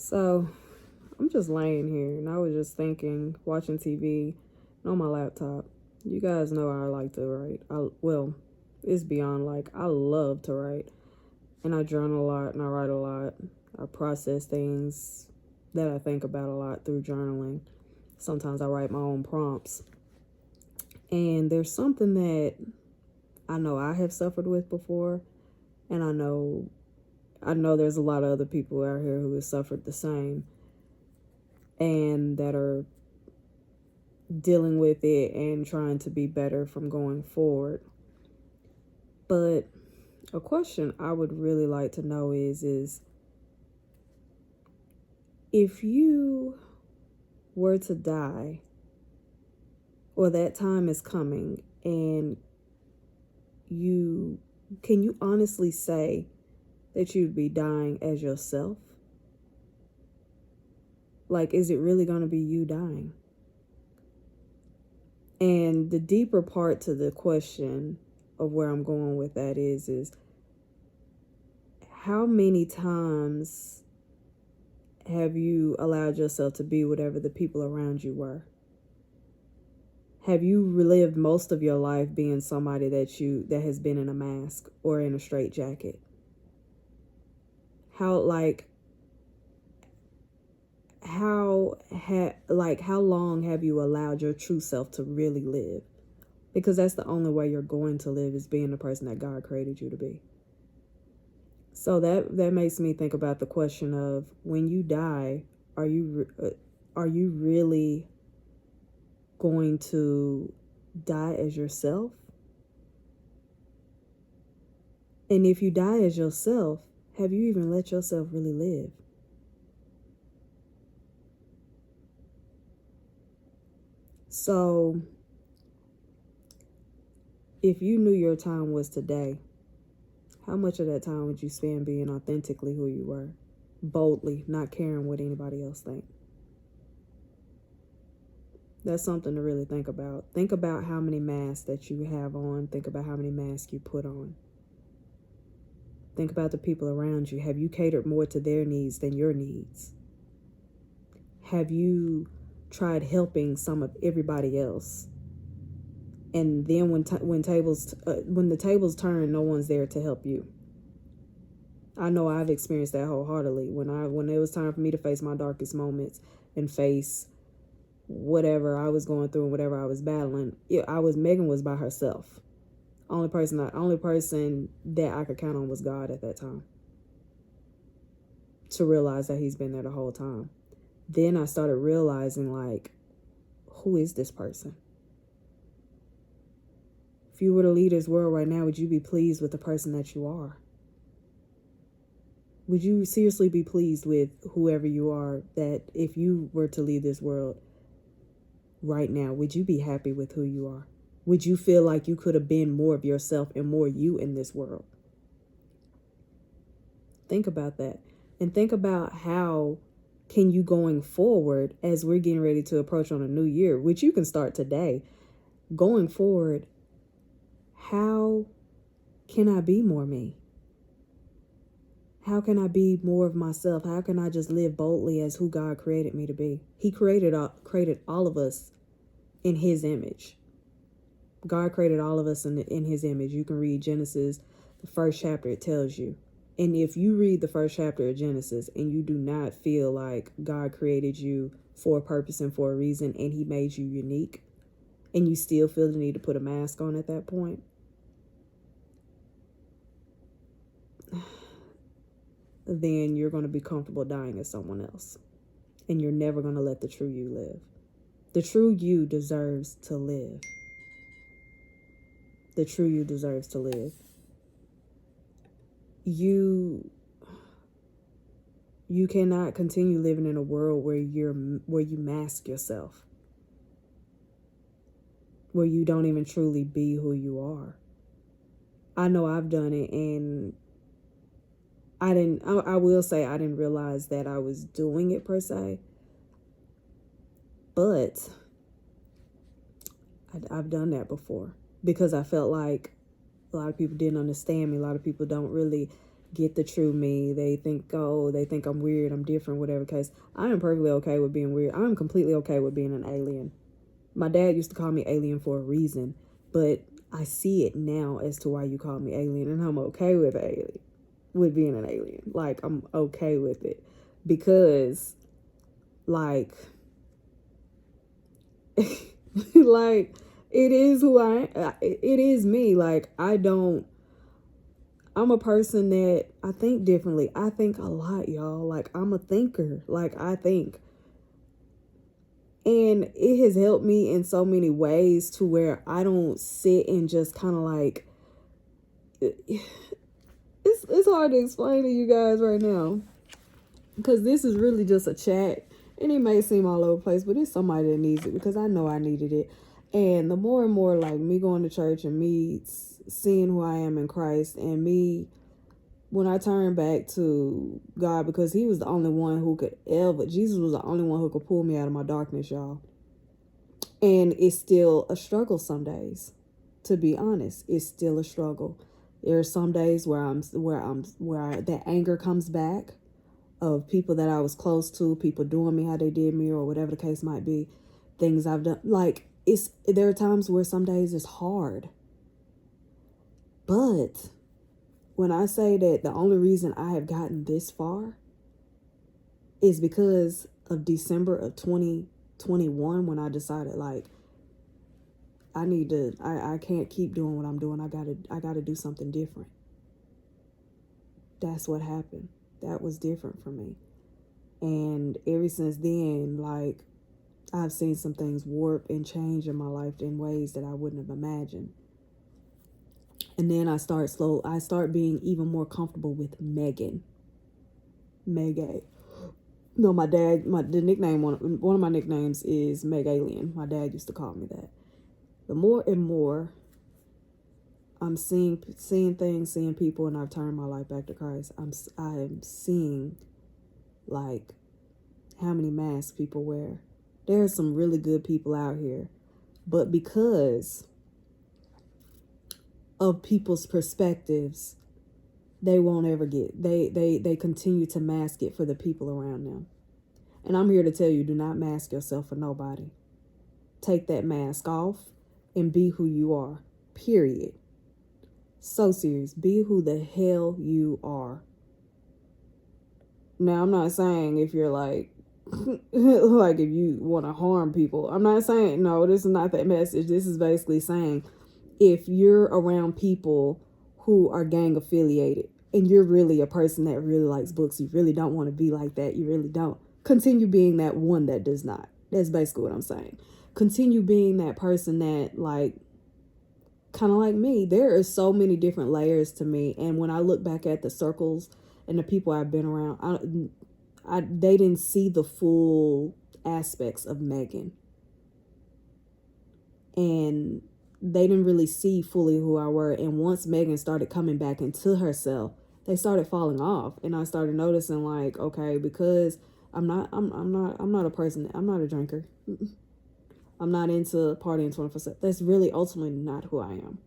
So I'm just laying here and I was just thinking, watching TV on my laptop. You guys know I like to write. Well, it's beyond like I love to write. And I journal a lot and I write a lot. I process things that I think about a lot through journaling. Sometimes I write my own prompts. And there's something that I know I have suffered with before, and I know there's a lot of other people out here who have suffered the same and that are dealing with it and trying to be better from going forward. But a question I would really like to know is if you were to die, or that time is coming, and can you honestly say that you'd be dying as yourself? Like, is it really going to be you dying? And the deeper part to the question of where I'm going with that is how many times have you allowed yourself to be whatever the people around you were? Have you relived most of your life being somebody that has been in a mask or in a straitjacket? How how long have you allowed your true self to really live? Because that's the only way you're going to live, is being the person that God created you to be. So that makes me think about the question of, when you die, are you really going to die as yourself? And if you die as yourself, have you even let yourself really live? So if you knew your time was today, how much of that time would you spend being authentically who you were? Boldly, not caring what anybody else thinks. That's something to really think about. Think about how many masks that you have on. Think about how many masks you put on. Think about the people around you. Have you catered more to their needs than your needs? Have you tried helping some of everybody else? And then when the tables turn, no one's there to help you. I know I've experienced that wholeheartedly. When it was time for me to face my darkest moments and face whatever I was going through and whatever I was battling, Megan was by herself. Only person that I could count on was God at that time, to realize that He's been there the whole time. Then I started realizing, like, who is this person? If you were to lead this world right now, would you be pleased with the person that you are? Would you seriously be pleased with whoever you are? That if you were to leave this world right now, would you be happy with who you are? Would you feel like you could have been more of yourself and more you in this world? Think about that. And think about how can you, going forward, as we're getting ready to approach on a new year, which you can start today, going forward, how can I be more me? How can I be more of myself? How can I just live boldly as who God created me to be? He created all of us in His image. God created all of us in His image. You can read Genesis, the first chapter, it tells you. And if you read the first chapter of Genesis and you do not feel like God created you for a purpose and for a reason, and He made you unique, and you still feel the need to put a mask on at that point, then you're going to be comfortable dying as someone else. And you're never going to let the true you live. The true you deserves to live. The true you deserves to live. You cannot continue living in a world where you mask yourself, where you don't even truly be who you are. I know I've done it, and I will say I didn't realize that I was doing it per se, but I've done that before, because I felt like a lot of people didn't understand me. A lot of people don't really get the true me. They think, oh, they think I'm weird, I'm different, whatever case. I am perfectly okay with being weird. I'm completely okay with being an alien. My dad used to call me alien for a reason, but I see it now as to why you call me alien, and I'm okay with with being an alien. Like, I'm okay with it because, like, like, it is who it is me. Like, I'm a person that I think differently. I think a lot, y'all. Like, I'm a thinker. Like, I think. And it has helped me in so many ways to where I don't sit and just kind of like, it's hard to explain to you guys right now. Because this is really just a chat. And it may seem all over the place, but it's somebody that needs it because I know I needed it. And the more and more, like, me going to church and me seeing who I am in Christ, and me, when I turn back to God, because he was the only one who could Jesus was the only one who could pull me out of my darkness, y'all. And it's still a struggle some days. To be honest, it's still a struggle. There are some days where that anger comes back, of people that I was close to, people doing me how they did me, or whatever the case might be, things I've done. Like, there are times where some days it's hard. But when I say that the only reason I have gotten this far is because of December of 2021, when I decided, like, I can't keep doing what I'm doing. I gotta do something different. That's what happened. That was different for me. And ever since then, like, I've seen some things warp and change in my life in ways that I wouldn't have imagined. And then I start being even more comfortable with Megan. Meg-A. No, the nickname, one of my nicknames is Meg.A.Alien. My dad used to call me that. The more and more I'm seeing things, seeing people, and I've turned my life back to Christ, I am seeing, like, how many masks people wear. There are some really good people out here, but because of people's perspectives, they won't ever they continue to mask it for the people around them. And I'm here to tell you, do not mask yourself for nobody. Take that mask off and be who you are. Period. So serious. Be who the hell you are. Now, I'm not saying if you're like, like, if you want to harm people. I'm not saying, no, this is not that message. This is basically saying, if you're around people who are gang affiliated and you're really a person that really likes books, you really don't want to be like that. You really don't. Continue being that one that does not. That's basically what I'm saying. Continue being that person that, like, kind of like me. There are so many different layers to me. And when I look back at the circles and the people I've been around, they didn't see the full aspects of Megan. And they didn't really see fully who I were. And once Megan started coming back into herself, they started falling off. And I started noticing, like, okay, because I'm not a person, I'm not a drinker. I'm not into partying 24/7. That's really ultimately not who I am.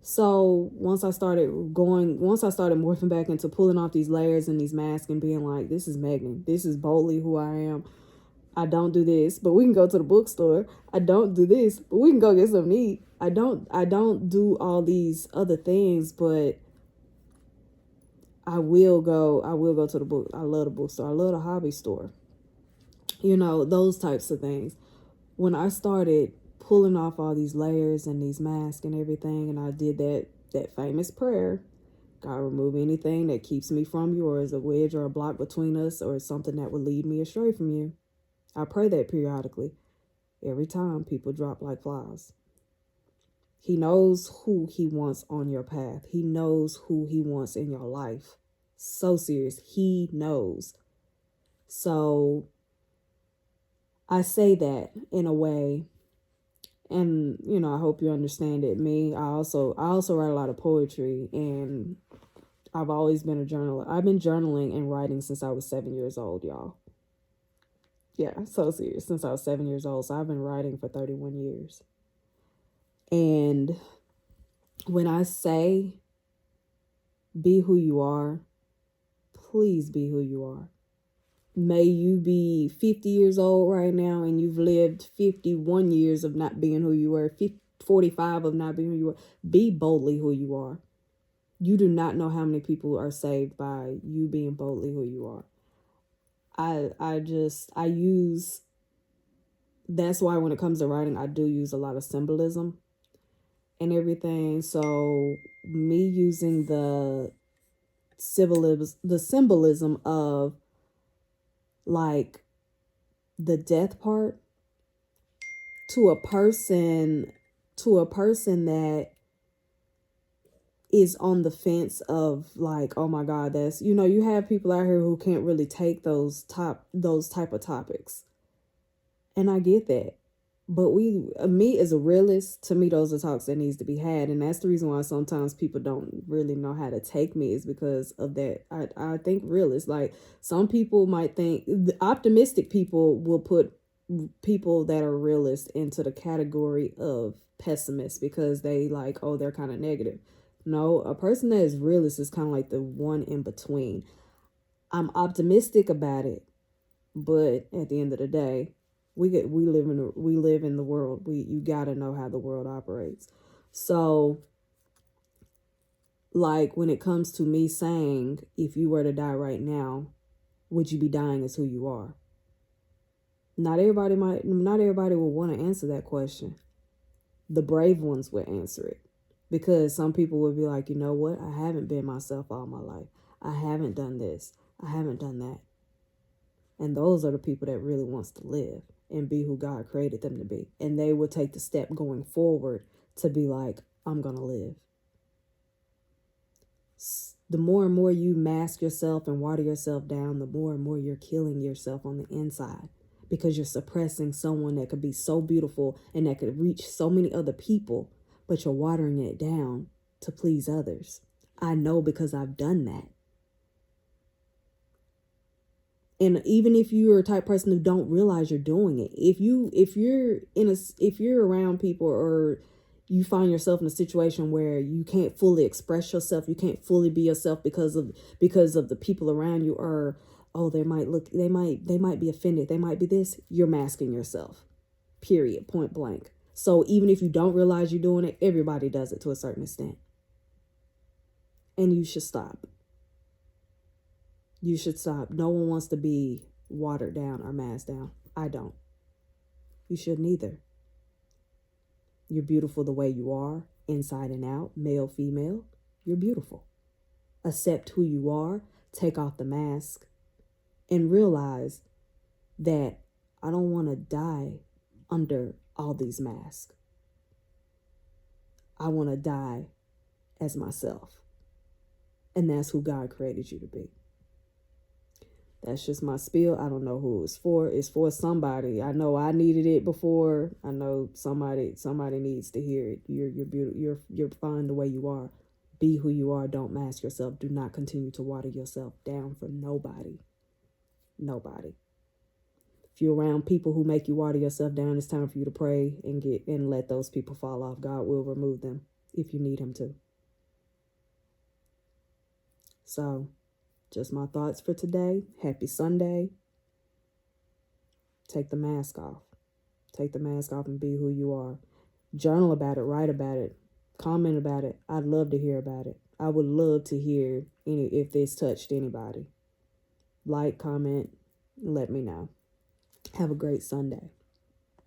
So once I started morphing back into pulling off these layers and these masks and being like, this is Megan. This is boldly who I am. I don't do this, but we can go to the bookstore. I don't do this, but we can go get something to eat. I don't do all these other things, but I will go to the book. I love the bookstore. I love the hobby store. You know, those types of things. When I started pulling off all these layers and these masks and everything, and I did that famous prayer, God, remove anything that keeps me from you, or is a wedge or a block between us, or something that would lead me astray from you. I pray that periodically. Every time people drop like flies. He knows who he wants on your path. He knows who he wants in your life. So serious. He knows. So I say that in a way, and, you know, I hope you understand it. I also write a lot of poetry, and I've always been a journaler. I've been journaling and writing since I was 7 years old, y'all. Yeah, so serious. Since I was 7 years old. So I've been writing for 31 years. And when I say be who you are, Please be who you are. May you be 50 years old right now and you've lived 51 years of not being who you were, 45 of not being who you were. Be boldly who you are. You do not know how many people are saved by you being boldly who you are. I use, that's why when it comes to writing, I do use a lot of symbolism and everything. So me using the symbolism of like the death part to a person that is on the fence of like, oh my God, that's, you have people out here who can't really take those type of topics. And I get that. But me as a realist, to me, those are talks that needs to be had. And that's the reason why sometimes people don't really know how to take me, is because of that. I think realist, like some people might think, the optimistic people will put people that are realists into the category of pessimists because they like, oh, they're kind of negative. No, a person that is realist is kind of like the one in between. I'm optimistic about it, but at the end of the day, we live in the world. You gotta know how the world operates. So, like when it comes to me saying, if you were to die right now, would you be dying as who you are? Not everybody will want to answer that question. The brave ones would answer it. Because some people would be like, you know what? I haven't been myself all my life. I haven't done this. I haven't done that. And those are the people that really wants to live and be who God created them to be. And they would take the step going forward to be like, I'm going to live. The more and more you mask yourself and water yourself down, the more and more you're killing yourself on the inside, because you're suppressing someone that could be so beautiful and that could reach so many other people, but you're watering it down to please others. I know, because I've done that. And even if you're a type of person who don't realize you're doing it, if you're around people, or you find yourself in a situation where you can't fully express yourself, you can't fully be yourself because of the people around you, or they might be offended, they might be this, you're masking yourself. Period. Point blank. So even if you don't realize you're doing it, everybody does it to a certain extent. And you should stop. You should stop. No one wants to be watered down or masked down. I don't. You shouldn't either. You're beautiful the way you are, inside and out, male, female. You're beautiful. Accept who you are. Take off the mask. And realize that I don't want to die under all these masks. I want to die as myself. And that's who God created you to be. That's just my spiel. I don't know who it's for. It's for somebody. I know I needed it before. I know somebody needs to hear it. You're beautiful. You're fine the way you are. Be who you are. Don't mask yourself. Do not continue to water yourself down for nobody. Nobody. If you're around people who make you water yourself down, it's time for you to pray and let those people fall off. God will remove them if you need him to. So, just my thoughts for today. Happy Sunday. Take the mask off. Take the mask off and be who you are. Journal about it. Write about it. Comment about it. I'd love to hear about it. I would love to hear if this touched anybody. Like, comment, let me know. Have a great Sunday.